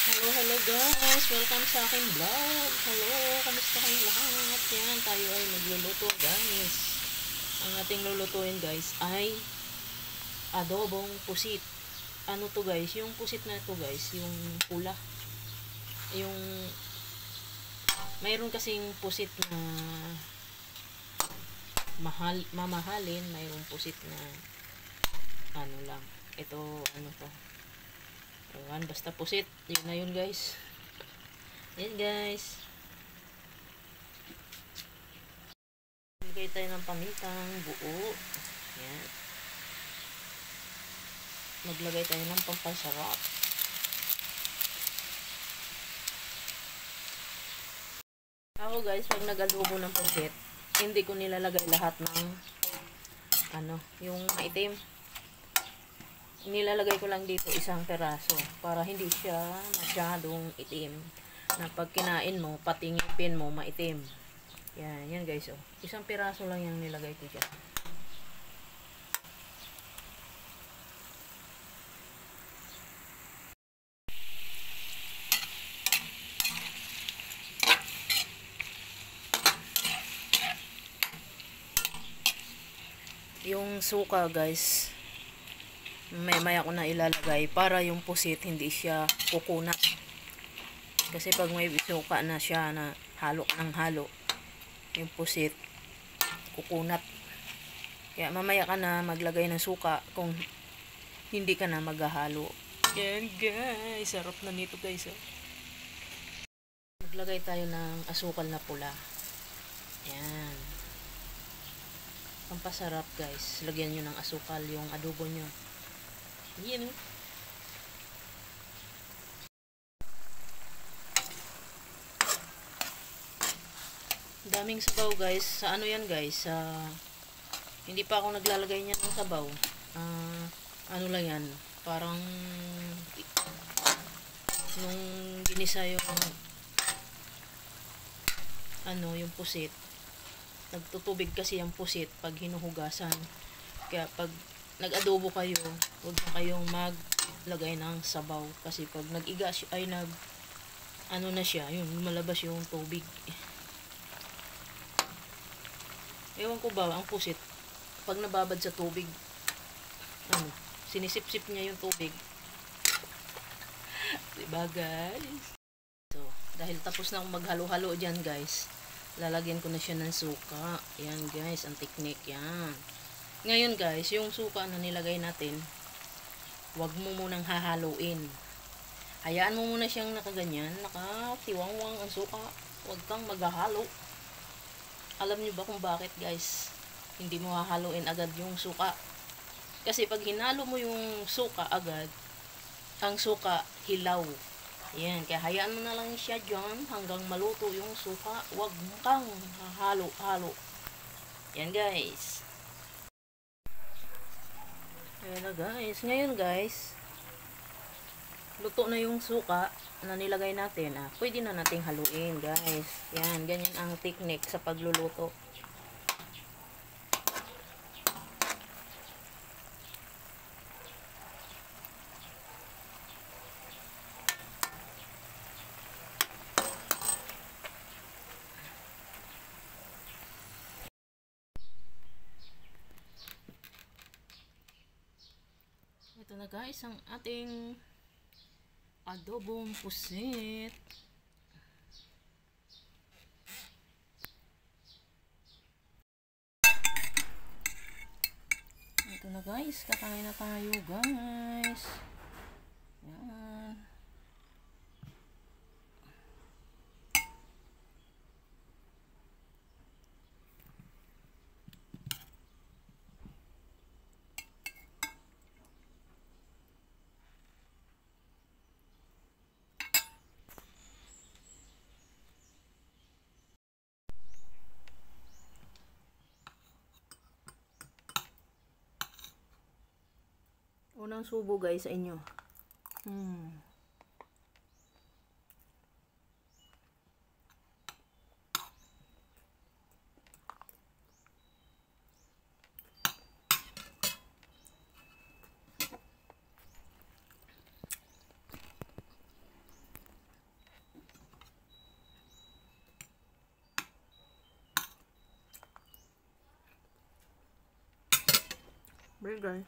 Hello, hello guys! Welcome sa aking vlog! Hello! Kamusta kayong lahat? Yan, tayo ay magluluto guys. Ang ating lulutuin guys ay adobong pusit. Ano to guys? Yung pusit na to guys, yung pula. Yung mayroon kasing pusit na mamahalin, mayroong pusit na ano lang. Ito, ano to? Ayan, basta pusit. Yun na yun guys. Yan guys. Maglagay tayo ng pamintang buo. Yan. Maglagay tayo ng pampasarap. Ako guys, pag nag-adobo ng pusit, hindi ko nilalagay lahat ng yung maitim. Nilalagay ko lang dito isang peraso para hindi siya masyadong itim. Na pag kinain mo, pati ngipin mo maitim. Yan, yan guys oh. Isang piraso lang yung nilagay ko dyan. Yung suka guys, maya ko na ilalagay para yung pusit hindi siya kukunat. Kasi pag may suka na siya na halo ng halo, yung pusit kukunat. Kaya mamaya ka na maglagay ng suka kung hindi ka na maghahalo. Yan guys, sarap na nito guys oh. Maglagay tayo ng asukal na pula. Yan. Pampasarap guys, lagyan nyo ng asukal yung adobo nyo. Yan oh. Daming sabaw guys. Sa ano yan guys? Hindi pa ako naglalagay niyan ng sabaw. Ano lang yan. Parang nung ginisa yung yung pusit. Nagtutubig kasi yung pusit pag hinuhugasan. Kaya pag nag-adobo kayo, huwag na kayong maglagay ng sabaw. Kasi pag nag-iga ay na siya, yun, malabas yung tubig. Ewan ko ba, ang pusit, pag nababad sa tubig, sinisip-sip niya yung tubig. Diba guys? So, dahil tapos na akong maghalo-halo dyan guys, lalagyan ko na siya ng suka. Yan guys, ang technique yan. Ngayon guys, yung suka na nilagay natin, wag mo munang hahaluin. Hayaan mo muna siyang nakaganyan, nakatiwangwang ang suka. Wag kang maghahalo. Alam niyo ba kung bakit guys? Hindi mo hahaluin agad yung suka. Kasi pag hinalo mo yung suka agad, ang suka hilaw. Yan, kaya hayaan mo na lang siya dyan hanggang maluto yung suka. Huwag kang hahalo-halo. Yan guys. Ayan na guys. Ngayon guys, luto na yung suka na nilagay natin. Pwede na nating haluin guys. Yan, ganyan ang technique sa pagluluto. Ito na guys ang ating adobong pusit. Ito na guys, kakain na tayo guys. Yan. Unang subo guys sa inyo. Bye guys.